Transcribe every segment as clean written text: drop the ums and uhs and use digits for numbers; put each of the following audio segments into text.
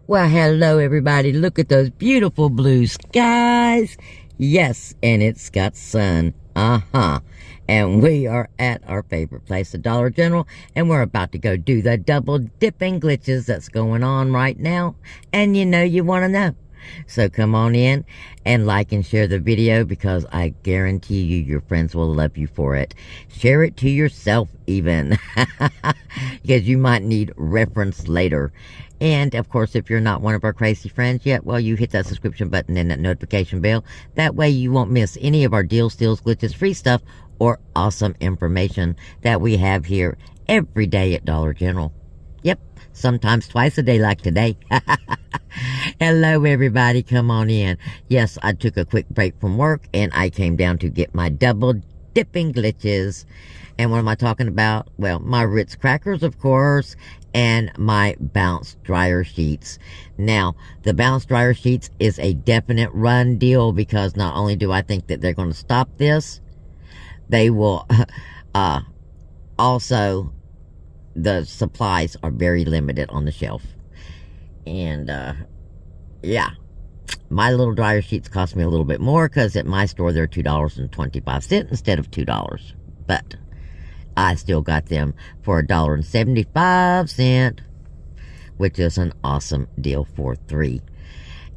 Well, hello everybody. Look at those beautiful blue skies. Yes, and it's got sun. And we are at our favorite place, the Dollar General, and we're about to go do the double dipping glitches that's going on right now. And you know you want to know. So come on in and like and share the video, because I guarantee you your friends will love you for it. Share it to yourself even, because you might need reference later. And of course, if you're not one of our crazy friends yet, well, you hit that subscription button and that notification bell. That way you won't miss any of our deals, steals, glitches, free stuff, or awesome information that we have here every day at Dollar General. Yep, sometimes twice a day like today. Hello everybody, come on in. Yes, I took a quick break from work and I came down to get my double dipping glitches. And what am I talking about? Well, my Ritz crackers, of course, and my bounce dryer sheets. Now, the bounce dryer sheets is a definite run deal, because not only do I think that they're going to stop this, they will also, the supplies are very limited on the shelf. And yeah, my little dryer sheets cost me a little bit more, because at my store they're $2.25 instead of $2. But I still got them for $1.75, which is an awesome deal for 3.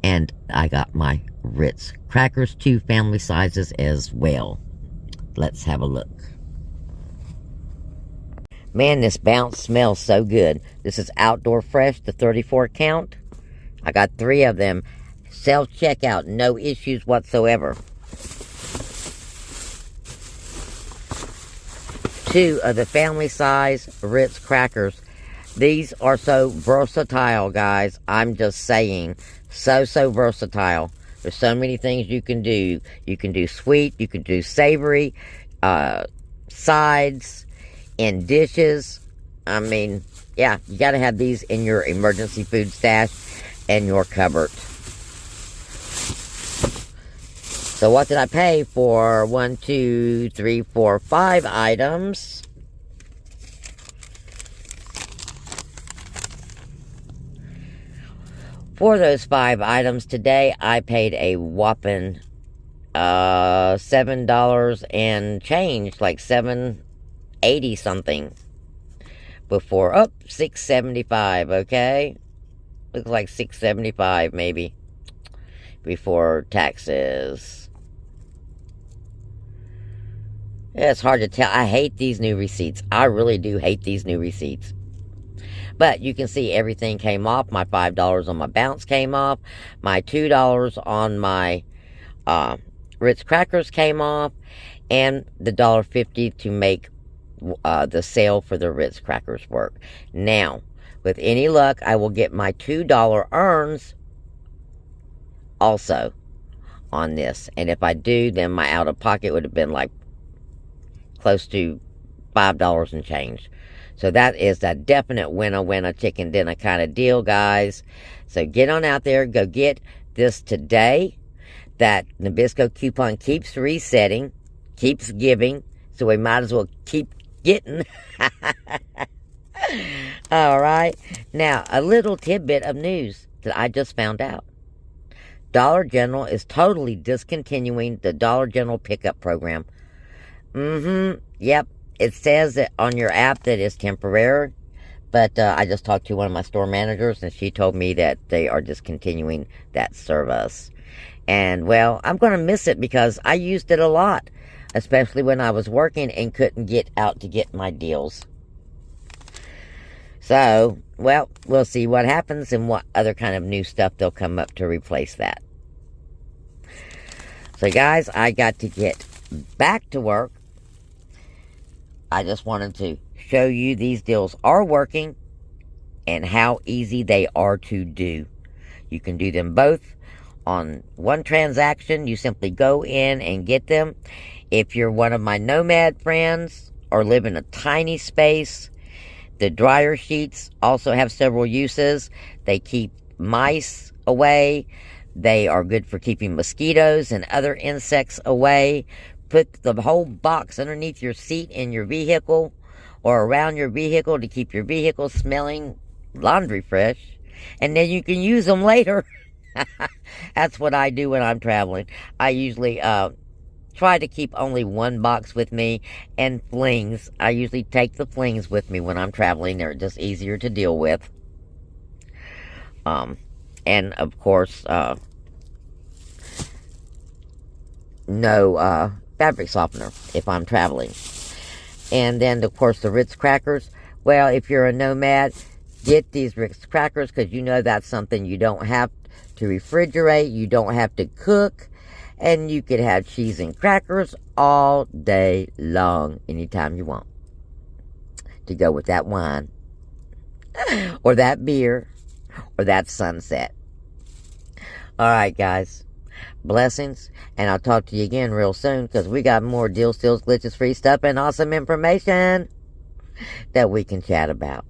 And I got my Ritz crackers, 2 family sizes as well. Let's have a look. Man, this bounce smells so good. This is Outdoor Fresh, the 34 count. I got 3 of them. Self-checkout, no issues whatsoever. 2 of the family size Ritz crackers. These are so versatile, guys. I'm just saying. So versatile. There's so many things you can do. You can do sweet, you can do savory, sides, in dishes. I mean, yeah, you got to have these in your emergency food stash and your cupboard. So what did I pay for 1, 2, 3, 4, 5 items? For those 5 items today, I paid a whopping $7 and change, like $7.80 something. Before, $6.75, okay? Looks like $6.75 maybe before taxes. Yeah, it's hard to tell. I hate these new receipts. I really do hate these new receipts. But you can see everything came off. My $5 on my bounce came off. My $2 on my Ritz crackers came off. And the $1.50 to make the sale for the Ritz crackers work. Now, with any luck, I will get my $2 earns also on this. And if I do, then my out-of-pocket would have been like close to $5 and change. So that is a definite winner chicken dinner kind of deal, guys. So get on out there, go get this today. That Nabisco coupon keeps resetting, keeps giving, so we might as well keep getting. All right. Now, a little tidbit of news that I just found out. Dollar General is totally discontinuing the Dollar General pickup program. Yep. It says that on your app that it's temporary. But I just talked to one of my store managers, and she told me that they are discontinuing that service. And, well, I'm going to miss it, because I used it a lot. Especially when I was working and couldn't get out to get my deals. So, well, we'll see what happens and what other kind of new stuff they'll come up to replace that. So, guys, I got to get back to work. I just wanted to show you these deals are working and how easy they are to do. You can do them both on one transaction. You simply go in and get them. If you're one of my nomad friends or live in a tiny space, the dryer sheets also have several uses. They keep mice away. They are good for keeping mosquitoes and other insects away. Put the whole box underneath your seat in your vehicle or around your vehicle to keep your vehicle smelling laundry fresh. and then you can use them later. That's what I do when I'm traveling. I usually try to keep only one box with me, and flings. I usually take the flings with me when I'm traveling. They're just easier to deal with. And of course, no fabric softener if I'm traveling. And then, of course, the Ritz crackers. Well, if you're a nomad, get these Ritz crackers, because you know that's something you don't have to refrigerate. You don't have to cook. And you could have cheese and crackers all day long, anytime you want, to go with that wine, or that beer, or that sunset. All right, guys. Blessings. And I'll talk to you again real soon, because we got more deal, steals, glitches, free stuff, and awesome information that we can chat about.